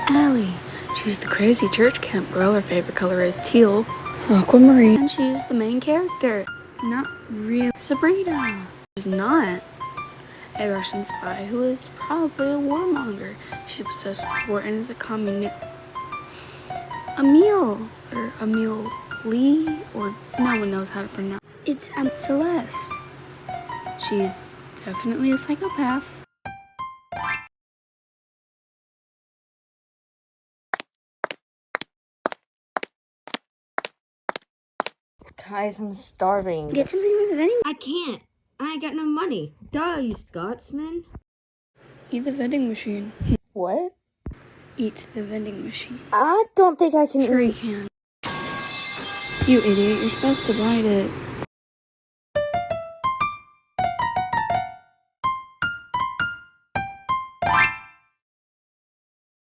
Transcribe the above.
Allie. She's the crazy church camp girl. Her favorite color is teal. Aquamarine. And she's the main character. Not real. Sabrina. She's not a Russian spy who is probably a warmonger. She's obsessed with war and is a communist. Emil. Or Emil Lee. Or no one knows how to pronounce. It's Celeste. She's definitely a psychopath. Guys, I'm starving. Get something with the vending. I can't. I ain't got no money. Duh, you Scotsman. Eat the vending machine. What? Eat the vending machine. I don't think I can Sure eat. you can. You idiot, you're supposed to bite it.